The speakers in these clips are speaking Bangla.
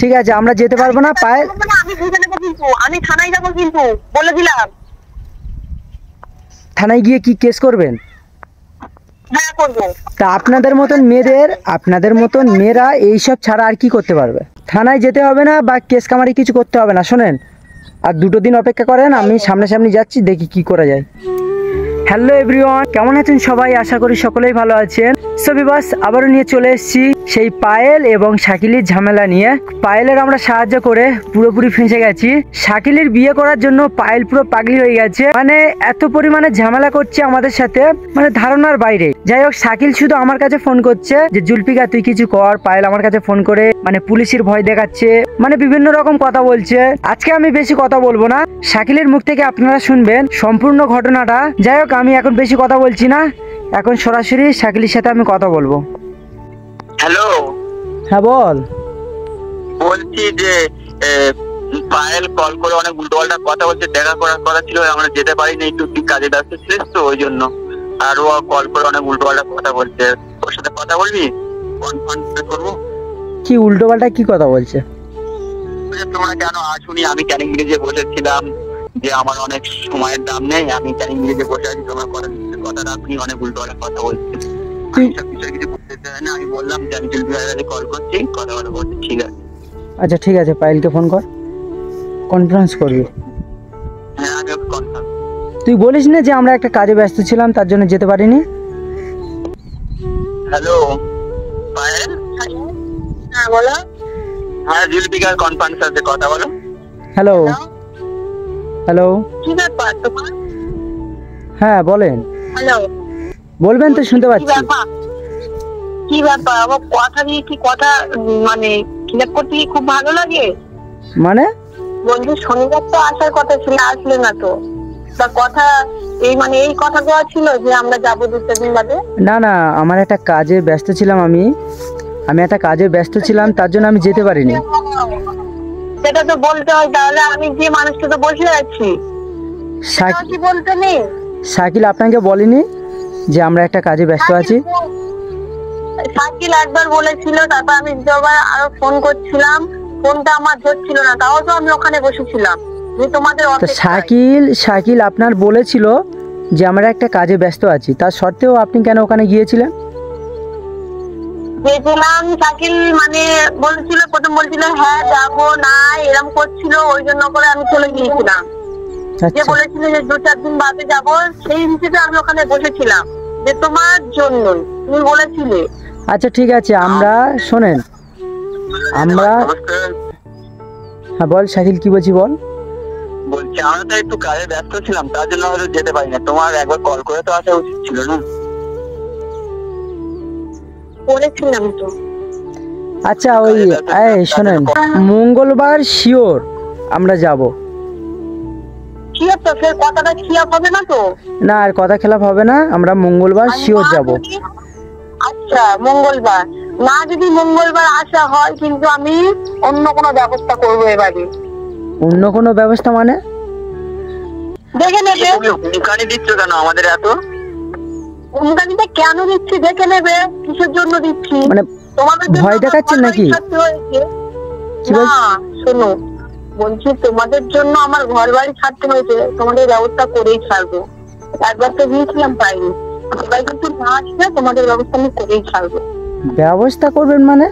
ঠিক আছে, আমরা যেতে পারবো না। পায়েল আমি বুঝে নেবো, কিন্তু আমি থানায় যাবো, কিন্তু বলে দিলাম। থানায় গিয়ে কি কেস করবেন? হ্যাঁ করবো। তা আপনাদের মতন মেয়েরা এইসব ছাড়া আর কি করতে পারবে? থানায় যেতে হবে না বা কেস কামারি কিছু করতে হবে না। শোনেন, আর 2 দিন অপেক্ষা করেন, আমি সামনাসামনি যাচ্ছি, দেখি কি করা যায়। হ্যালো এভরিওয়ান, কেমন আছেন সবাই? আশা করি সকলেই ভালো আছেন। সো ভিউয়ার্স, আবারও নিয়ে চলে এসেছি সেই পায়েল এবং শাকিলের ঝামেলা নিয়ে। পায়েলের আমরা সাহায্য করে পুরোপুরি ফেঁসে গেছি। শাকিলের বিয়ে করার জন্য পায়েল পুরো পাগলি হয়ে গেছে, মানে এত পরিমাণে ঝামেলা করছে আমাদের সাথে, মানে ধারণার বাইরে। যাই হোক, শাকিল শুধু আমার কাছে ফোন করছে যে জুলফিকা তুই কিছু কর। পায়েল আমার কাছে ফোন করে মানে পুলিশের ভয় দেখাচ্ছে, মানে বিভিন্ন রকম কথা বলছে। আজকে আমি বেশি কথা বলবো না, শাকিলের মুখ থেকে আপনারা শুনবেন সম্পূর্ণ ঘটনাটা। যাই হোক, আমি এখন বেশি কথা বলছি না, এখন সরাসরি শাকিলের সাথে আমি কথা বলবো। হ্যালো, হ্যাঁ বল। বলছি যে পায়েল কল করে অনেক উল্টোপাল্টা কথা বলছে, দেখা করার কথা ছিল, আমরা যেতে পারিনি, একটু কাজে ব্যস্ত ছিলিস তো ওই জন্য। আর ও কল করে অনেক উল্টোপাল্টা কথা বলছে, ওর সাথে কথা বলবি? কনফারেন্স করবো। কি উল্টোপাল্টা কি কথা বলছে? তোমরা কেন আসুনি? আমি ক্যানিং ব্রিজে বসেছিলাম, যে আমার অনেক সময়ের দাম নেই, আমি ক্যানিং ব্রিজে বসে আছি, তোমার কথা রাখনি, অনেক উল্টোপাল্টা কথা বলছে। কিছু বুঝতে চাই না। আমি বললাম যে আমি জুলফিকারকে কল করছি, কথা বলতে। ঠিক আছে, আচ্ছা ঠিক আছে, পায়েলকে ফোন কর, কনফারেন্স করবি। হ্যাঁ আমি ওকে কনফার্ম। তুই বলিস না যে আমরা একটা কাজে ব্যস্ত ছিলাম, তার জন্য যেতে পারিনি। হ্যালো পায়েল। হ্যাঁ বলো। হ্যাঁ, জুলফিকার কনফারেন্স আছে, কথা বলো। Hello hello. কি ব্যাপার তোমার? হ্যাঁ বলেন। হ্যালো, বলবেন তো, শুনতে পাচ্ছি। কি ব্যাপার? আমার কথা দিয়ে কি কথা মানে ক্লিয়ার করতে কি খুব ভালো লাগে? মানে বন্ধু শনিবার তো আসার কথা ছিল, আসলে না তো। তা কথা এই মানে এই কথা দেওয়া ছিল যে আমরা যাবো 2 দিন বাদে। না না, আমার একটা কাজে ব্যস্ত ছিলাম, আমি একটা কাজে ব্যস্ত ছিলাম, তার জন্য আমি যেতে পারিনি। সেটা তো বলতে হয়, তাহলে আমি যে মানুষটা তো বসে আছি সেটা কি বলতে নেই? শাকিল আপনাকে বলেনি যে আমরা একটা কাজে ব্যস্ত আছি? শাকিল একবার বলেছিল, তারপর আমি যবার আরো ফোন করছিলাম, ফোনটা আমার ধরছিল না, তাও তো আমি ওখানে বসেছিলাম যে তোমাদের তো অপেক্ষায়। শাকিল আপনার বলেছিল যে আমরা একটা কাজে ব্যস্ত আছি, তার সত্ত্বেও আপনি কেন ওখানে গিয়েছিলেন? গেছিলাম, শাকিল মানে বলছিল, প্রথম বলছিল হ্যাঁ যাবো না, এরকম করছিল, ওই জন্য করে আমি চলে গিয়েছিলাম। যে আচ্ছা বলেছিল যে 2-4 দিন বাদে যাবো, সেই হিসেবে আমি ওখানে বসেছিলাম যে তোমার জন্য তুমি বলেছিলে। আচ্ছা ঠিক আছে, আমরা শোনেন, আমরা হ্যাঁ বল শাকিল, কি বলছি বল। বলছি আমরা তো একটু কাজে ব্যস্ত ছিলাম, তার জন্য হয়তো যেতে পারি না। তোমার একবার কল করে তো আসা উচিত ছিল না? করেছিলাম তো। আচ্ছা ওই শোনেন, মঙ্গলবার শিওর আমরা যাব। খিয়াপ তো, ফের কথাটা খিয়াপ হবে না তো? না, আর কথা খেলাপ হবে না, আমরা মঙ্গলবার শিওর যাব। আচ্ছা মঙ্গলবার না, যদি মঙ্গলবার আসা হয় কিন্তু আমি অন্য কোনো ব্যবস্থা করবো এবারে। অন্য কোনো ব্যবস্থা মানে? দেখে নেবে। হুমকানি দিচ্ছ কেন আমাদের এত? হুমকানিটা কেন দিচ্ছি দেখে নেবে, কিসের জন্য দিচ্ছি? মানে তোমাদের ভয় দেখাচ্ছেন নাকি? না শোনো, বলছি তোমাদের জন্য আমার ঘর বাড়ি ছাড়তে হয়েছে, তোমাদের ব্যবস্থা করেই ছাড়বো। একবার তো দিয়েছিলাম পাইনি, এবার কিন্তু না আসলে তোমাদের ব্যবস্থা আমি করেই ছাড়বো। ব্যবস্থা করবেন মানে?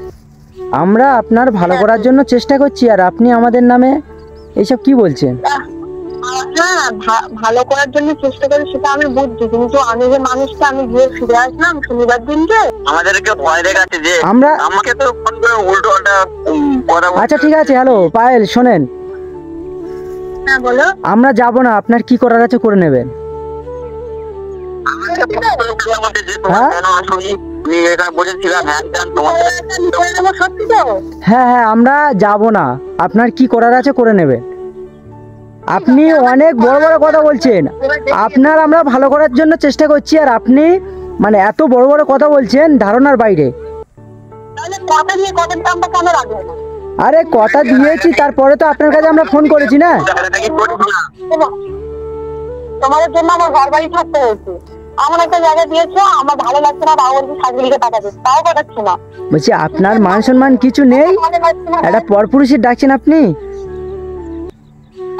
আমরা আপনার ভালো করার জন্য চেষ্টা করছি, আর আপনি আমাদের নামে এইসব কি বলছেন? হ্যাঁ ভালো করার জন্য চেষ্টা করি, সেটা আমি বুঝছি, কিন্তু আমি যে মানুষটা আমি গিয়ে ফিরে আসলাম শনিবার দিনকে, আমাদেরকে ভয় দেখাচ্ছে যে আমরা আমাকে তো ফোন করে উল্টো পাল্টা কথা বলছে। আচ্ছা ঠিক আছে, হ্যালো পায়েল শোনেন, হ্যাঁ বলো। আমরা যাব না, আপনার কি করার আছে করে নেবেন। হ্যাঁ সত্যি তো? হ্যাঁ হ্যাঁ, আমরা যাব না, আপনার কি করার আছে করে নেবেন। আপনি অনেক বড় বড় কথা বলছেন, আপনার আমরা ভালো করার জন্য চেষ্টা করছি, আর আপনি মানে এত বড় বড় কথা বলছেন ধারণার বাইরে। তাহলে কথা দিয়ে কথার দামটা কেন রাখবে না? আরে কথা দিয়েছি, তারপরে তো আপনার কাছে আমরা ফোন করেছি না। তোমাদের জন্য আমার ঘর বাড়ি থাকতে হয়েছে, আমার একটা জায়গা দিয়েছো, আমার ভালো লাগছে না, তাও বলছি শাকিলকে পাঠাবে, তাও পাঠাচ্ছ না। বলছি আপনার মান সম্মান কিছু নেই? ভালো লাগছে না, একটা পরপুরুষের ডাকছেন আপনি?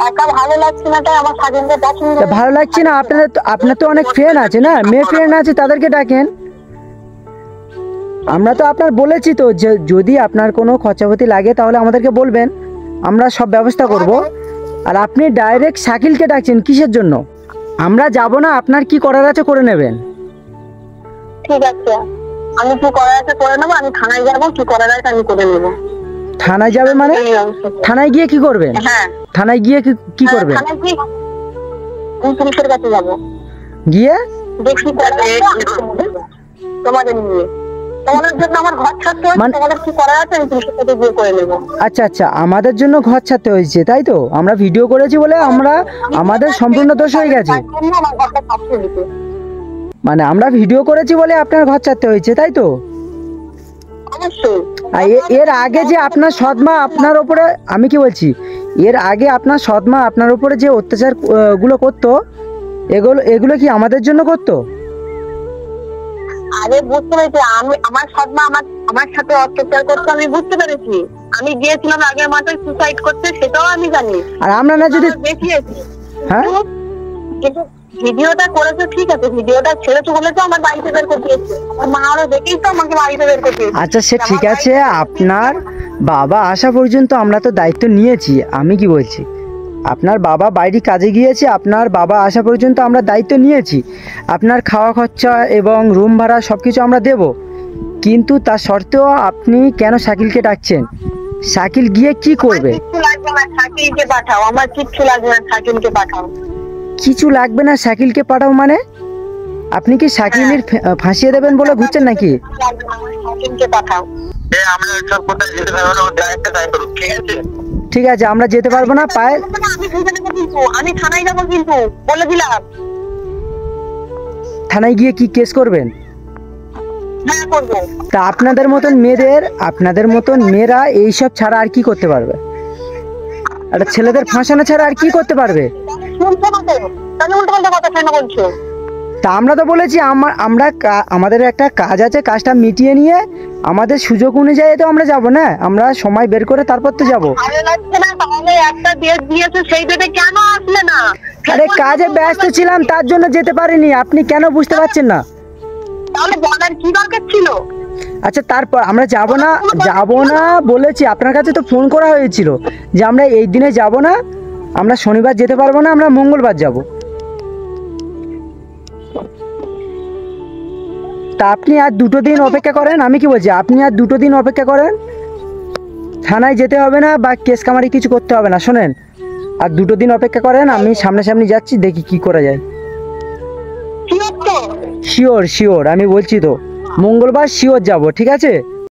একা ভালো লাগছে না, তাই আমার শাকিলকে পছন্দ। তা ভালো লাগছে না? আপনার তো অনেক ফ্রেন্ড আছে না, মেয়ে ফ্রেন্ড আছে, তাদেরকে ডাকেন। আমরা তো আপনার বলেছি তো যে যদি আপনার কোনো খরচাপাতি লাগে তাহলে আমাদেরকে বলবেন, আমরা সব ব্যবস্থা করব। আর আপনি ডাইরেক্ট শাকিলকে ডাকছেন কিসের জন্য? আমরা যাব না, আপনার কি করার আছে করে নেবেন। ঠিক আছে, আমি কি করার আছে করে নেবো, আমি থানায় যাবো, কি করার আছে আমি করে নেবো। থানায় যাবে মানে? থানায় গিয়ে কি করবেন? হ্যাঁ, থানায় গিয়ে কি করবেন? থানায় গিয়ে আমি পুলিশের কাছে যাবো, গিয়ে দেখি করার আছে আমি করে নেবো। তোমাদের নিয়ে, তোমাদের জন্য আমার ঘর ছাড়তে হচ্ছে, তোমাদের কি করার আছে আমি পুলিশের কাছে গিয়ে করে নেবো। আচ্ছা আচ্ছা, আমাদের জন্য ঘর ছাড়তে হয়েছে তাই তো? আমরা ভিডিও করেছি বলে আমাদের সম্পূর্ণ দোষ হয়ে গেছে? তার জন্য আমার ঘরটা ছাড়তে হয়েছে। মানে আমরা ভিডিও করেছি বলে আপনার ঘর ছাড়তে হয়েছে তাই তো? অবশ্যই। আর এর আগে যে আপনার সৎমা আপনার উপরে, আমি কি বলছি, এর আগে আপনার সৎমা আপনার উপরে যে অত্যাচার গুলো করতো, এগুলো কি আমাদের জন্য করতো? আরে বুঝতে পেরেছি, আমার সৎমা আমার সাথে অত্যাচার করতে আমি বুঝতে পেরেছি। আমি গিয়েছিলাম আগের মাসে সুসাইড করতে, সেটাও আমি জানি। আর আমরা না যদি দেখিয়েছি, হ্যাঁ কিন্তু ভিডিওটা করেছে ঠিক আছে, ভিডিওটা ছেড়েছে বলে তো আমার বাড়িতে বের করে দিয়েছে। আমার মা আরো দেখেই তো আমাকে বাড়িতে বের করে দিয়েছে। আচ্ছা সে ঠিক আছে, আপনার বাবা আসা পর্যন্ত আমরা তো দায়িত্ব নিয়েছি। আমি কি বলছি, আপনার বাবা বাইরে কাজে গিয়েছে, আপনার বাবা আসা পর্যন্ত আমরা দায়িত্ব নিয়েছি। আপনার খাওয়া খরচা এবং রুম ভাড়া সব কিছু আমরা দেব, কিন্তু তা সত্ত্বেও আপনি কেন শাকিলকে ডাকছেন? শাকিল গিয়ে কি করবে? কিচ্ছু লাগবে না, শাকিলকে পাঠাও। আমার কিচ্ছু লাগবে না, শাকিলকে পাঠাও। কিছু লাগবে না, শাকিলকে পাঠাও মানে? আপনি কি শাকিলের ফাঁসিয়ে দেবেন বলে ঘুরছেন নাকি? লাগবে না, আমার শাকিলকে পাঠাও। আমরা সব কোথায় যেতে পারবো না, ওর ডাইরেক্ট তাই করুক, ঠিক আছে? ঠিক আছে, আমরা যেতে পারবো না। পায়ে আমি বুঝে নেবো, কিন্তু আমি থানায় যাবো, কিন্তু বলে দিলাম। থানায় গিয়ে কি কেস করবেন? হ্যাঁ করবো। তা আপনাদের মতন মেয়েরা এইসব ছাড়া আর কি করতে পারবে? একটা ছেলেদের ফাঁসানো ছাড়া আর কি করতে পারবে? শুনছো না তো, তাহলে উল্টো পাল্টা কথা কেন বলছো? তা আমরা তো বলেছি আমাদের একটা কাজ আছে, কাজটা মিটিয়ে নিয়ে আমাদের সুযোগ অনুযায়ী তো আমরা যাব না, আমরা সময় বের করে তারপর তো যাব। ভালো লাগছে না, তাহলে একটা ডেট দিয়েছে, সেই ডেটে কেন আসলে না? আরে কাজে ব্যস্ত ছিলাম তার জন্য যেতে পারিনি, আপনি কেন বুঝতে পারছেন না? তাহলে বলার কি দরকার ছিল? আচ্ছা তারপর আমরা যাব না বলেছি, আপনার কাছে তো ফোন করা হয়েছিল যে আমরা এই দিনে যাব না, আমরা শনিবার যেতে পারবো না, আমরা মঙ্গলবার যাব। তা আপনি আর 2 দিন অপেক্ষা করেন। আমি কি বলছি, আপনি আর 2 দিন অপেক্ষা করেন, থানায় যেতে হবে না বা কেস কামারি কিছু করতে হবে না। শোনেন, আর 2 দিন অপেক্ষা করেন, আমি সামনাসামনি যাচ্ছি, দেখি কি করা যায়। কি হচ্ছে? শিওর আমি বলছি তো, মঙ্গলবার শিওর যাব, ঠিক আছে?